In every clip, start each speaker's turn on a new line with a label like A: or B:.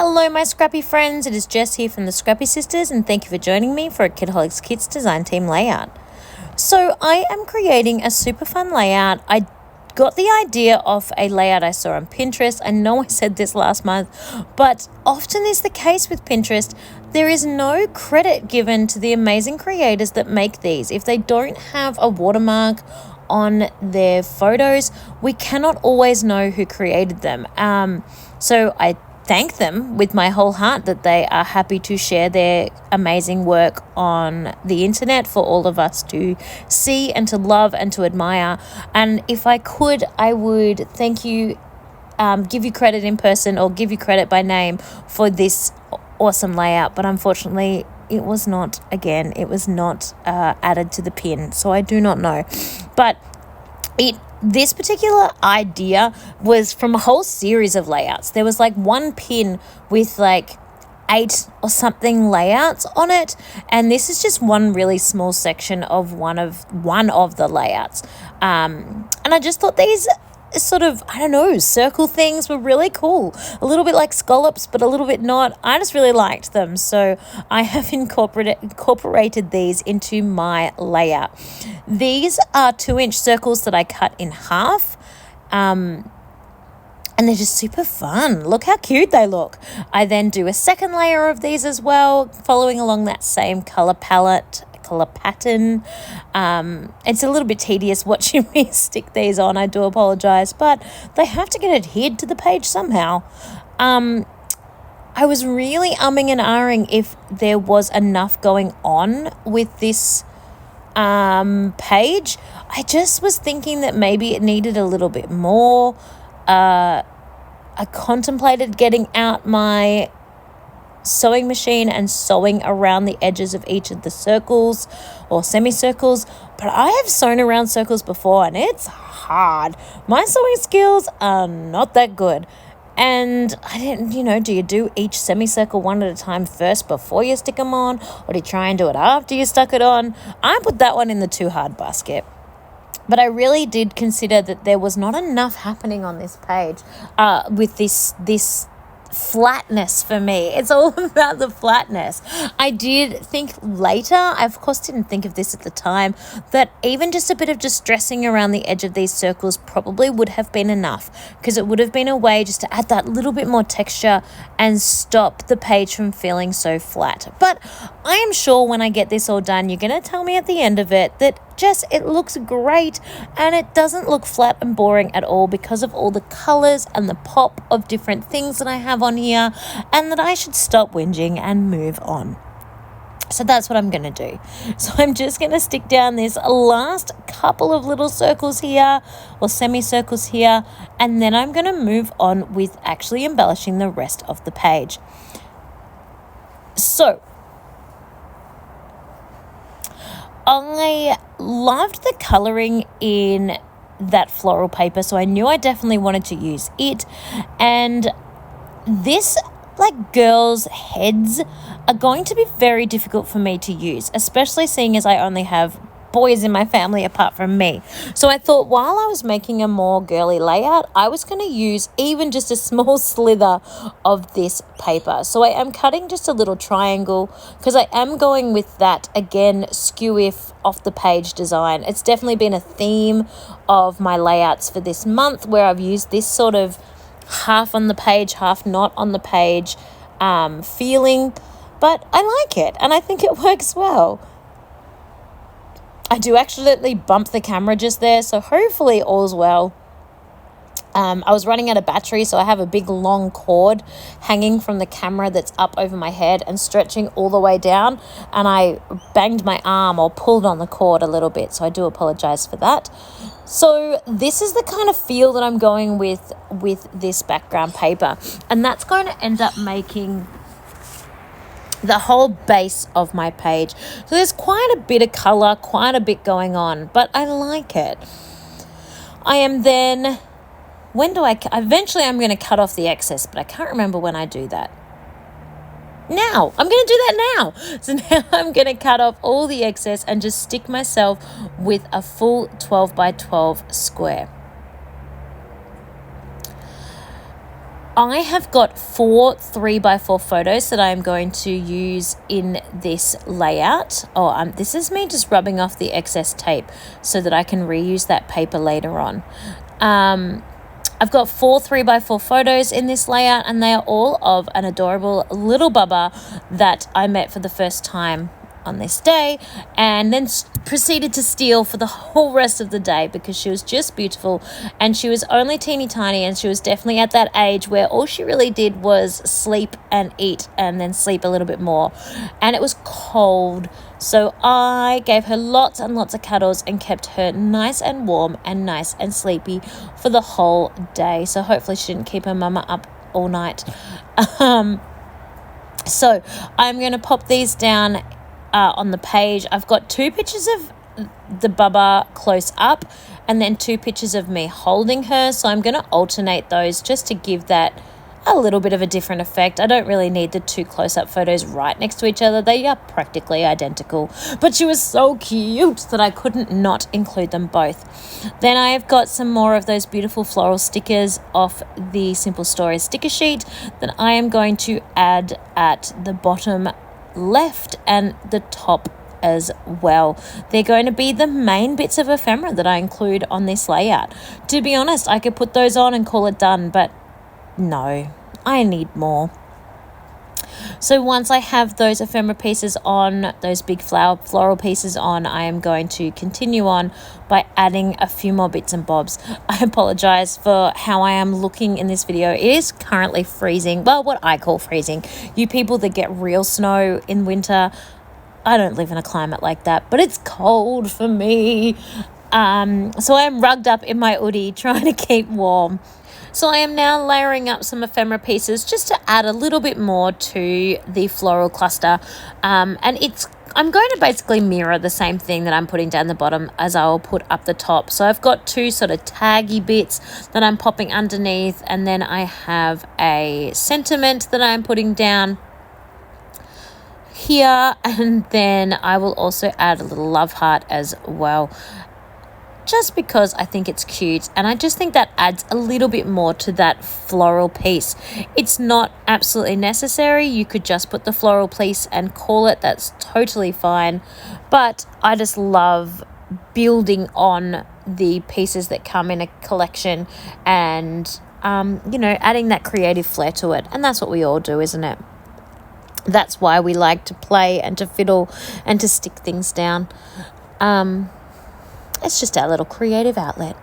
A: Hello my Scrappy friends, it is Jess here from the Scrappy Sisters and thank you for joining me for a Kitaholic Kits design team layout. So I am creating a super fun layout. I got the idea of a layout I saw on Pinterest. I know I said this last month, but often is the case with Pinterest. There is no credit given to the amazing creators that make these. If they don't have a watermark on their photos, we cannot always know who created them. So I thank them with my whole heart that they are happy to share their amazing work on the internet for all of us to see and to love and to admire. And if I could, I would thank you, give you credit in person or give you credit by name for this awesome layout. But unfortunately, it was not added to the pin, so I do not know. But this particular idea was from a whole series of layouts. There was like one pin with like 8 or something layouts on it, and this is just one really small section of one of the layouts. And I just thought these sort of, I don't know, circle things were really cool. A little bit like scallops, but a little bit not. I just really liked them. So I have incorporated these into my layout. These are 2-inch circles that I cut in half. And they're just super fun. Look how cute they look. I then do a second layer of these as well, following along that same color pattern. It's a little bit tedious watching me stick these on, I do apologize, but they have to get adhered to the page somehow. I was really umming and ahhing if there was enough going on with this page. I just was thinking that maybe it needed a little bit more. I contemplated getting out my sewing machine and sewing around the edges of each of the circles or semicircles, but I have sewn around circles before and it's hard. My sewing skills are not that good. And I didn't, do you do each semicircle one at a time first before you stick them on, or do you try and do it after you stuck it on? I put that one in the too hard basket. But I really did consider that there was not enough happening on this page with this flatness for me. It's all about the flatness. I did think later, I of course didn't think of this at the time, that even just a bit of distressing around the edge of these circles probably would have been enough, because it would have been a way just to add that little bit more texture and stop the page from feeling so flat. But I am sure when I get this all done, you're going to tell me at the end of it that Jess, it looks great and it doesn't look flat and boring at all because of all the colors and the pop of different things that I have on here, and that I should stop whinging and move on. So that's what I'm going to do. So I'm just going to stick down this last couple of little circles here or semicircles here, and then I'm going to move on with actually embellishing the rest of the page. So I loved the colouring in that floral paper, so I knew I definitely wanted to use it. And this, like, girls' heads are going to be very difficult for me to use, especially seeing as I only have boys in my family apart from me. So I thought while I was making a more girly layout, I was going to use even just a small slither of this paper. So I am cutting just a little triangle because I am going with that, again, skew if off the page design. It's definitely been a theme of my layouts for this month, where I've used this sort of half on the page, half not on the page feeling, but I like it and I think it works well. I do accidentally bump the camera just there, so hopefully all's well. I was running out of battery, so I have a big long cord hanging from the camera that's up over my head and stretching all the way down, and I banged my arm or pulled on the cord a little bit, so I do apologize for that. So this is the kind of feel that I'm going with this background paper, and that's going to end up making the whole base of my page. So there's quite a bit of color, quite a bit going on, but I like it. I am then, eventually I'm going to cut off the excess, but I can't remember when I do that. Now, I'm going to do that now. So now I'm going to cut off all the excess and just stick myself with a full 12 by 12 square. I have got 4 3x4 photos that I'm going to use in this layout. This is me just rubbing off the excess tape so that I can reuse that paper later on. I've got 4 3x4 photos in this layout, and they are all of an adorable little bubba that I met for the first time on this day, and then proceeded to steal for the whole rest of the day because she was just beautiful, and she was only teeny tiny, and she was definitely at that age where all she really did was sleep and eat and then sleep a little bit more, and it was cold, so I gave her lots and lots of cuddles and kept her nice and warm and nice and sleepy for the whole day. So hopefully she didn't keep her mama up all night. So I'm going to pop these down on the page. I've got 2 pictures of the bubba close up and then 2 pictures of me holding her, so I'm going to alternate those just to give that a little bit of a different effect. I don't really need the 2 close-up photos right next to each other. They are practically identical, but she was so cute that I couldn't not include them both. Then I have got some more of those beautiful floral stickers off the Simple Stories sticker sheet that I am going to add at the bottom left and the top as well. They're going to be the main bits of ephemera that I include on this layout. To be honest, I could put those on and call it done, but no, I need more. So once I have those ephemera pieces on, those big floral pieces on, I am going to continue on by adding a few more bits and bobs. I apologize for how I am looking in this video. It is currently freezing. Well, what I call freezing. You people that get real snow in winter, I don't live in a climate like that, but it's cold for me. So I am rugged up in my hoodie trying to keep warm. So I am now layering up some ephemera pieces just to add a little bit more to the floral cluster. And I'm going to basically mirror the same thing that I'm putting down the bottom as I will put up the top. So I've got 2 sort of taggy bits that I'm popping underneath, and then I have a sentiment that I'm putting down here, and then I will also add a little love heart as well, just because I think it's cute, and I just think that adds a little bit more to that floral piece. It's not absolutely necessary. You could just put the floral piece and call it. That's totally fine, but I just love building on the pieces that come in a collection and adding that creative flair to it, and that's what we all do, isn't it? That's why we like to play and to fiddle and to stick things down. It's just our little creative outlet.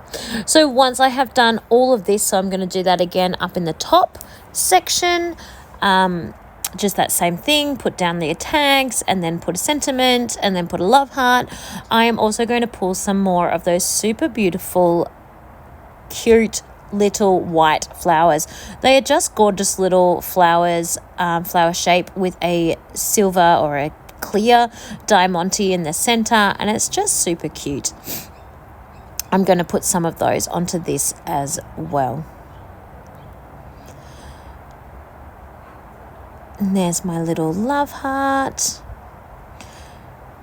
A: So once I have done all of this, so I'm going to do that again up in the top section. Just that same thing, put down the tags and then put a sentiment and then put a love heart. I am also going to pull some more of those super beautiful, cute little white flowers. They are just gorgeous little flowers, flower shape with a silver or a clear diamante in the center, and it's just super cute. I'm going to put some of those onto this as well. And there's my little love heart.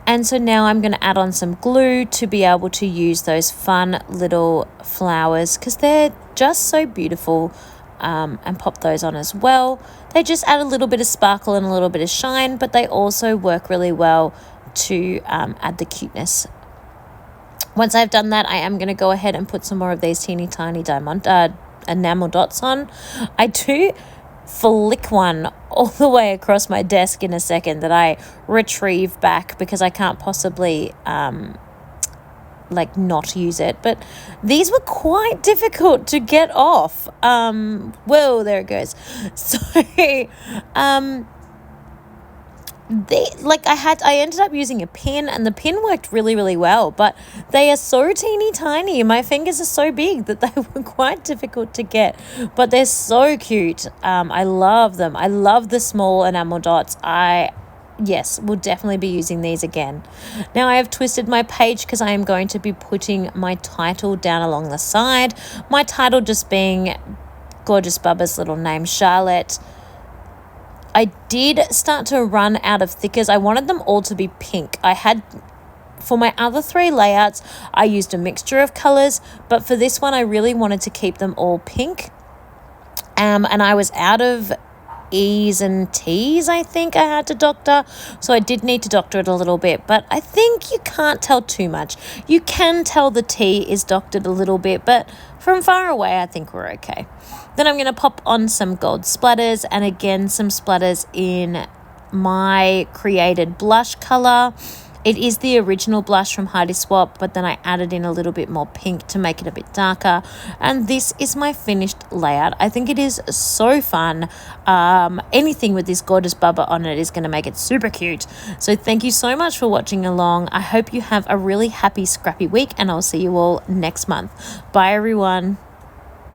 A: And so now I'm going to add on some glue to be able to use those fun little flowers because they're just so beautiful, and pop those on as well. They just add a little bit of sparkle and a little bit of shine, but they also work really well to add the cuteness. Once I've done that, I am going to go ahead and put some more of these teeny tiny diamond enamel dots on. I do flick one all the way across my desk in a second that I retrieve back because I can't possibly not use it, but these were quite difficult to get off. Whoa, there it goes. So I ended up using a pin, and the pin worked really, really well, but they are so teeny tiny. My fingers are so big that they were quite difficult to get, but they're so cute. I love them. I love the small enamel dots. Yes, we'll definitely be using these again. Now I have twisted my page because I am going to be putting my title down along the side. My title just being Gorgeous Bubba's little name, Charlotte. I did start to run out of thickers. I wanted them all to be pink. For my other 3 layouts, I used a mixture of colors, but for this one, I really wanted to keep them all pink. And I was out of E's and T's, I think I had to doctor. So I did need to doctor it a little bit, but I think you can't tell too much. You can tell the T is doctored a little bit, but from far away, I think we're okay. Then I'm going to pop on some gold splatters, and again, some splatters in my created blush color. It is the original blush from Heidi Swap, but then I added in a little bit more pink to make it a bit darker. And this is my finished layout. I think it is so fun. Anything with this gorgeous bubba on it is going to make it super cute. So thank you so much for watching along. I hope you have a really happy scrappy week, and I'll see you all next month. Bye, everyone.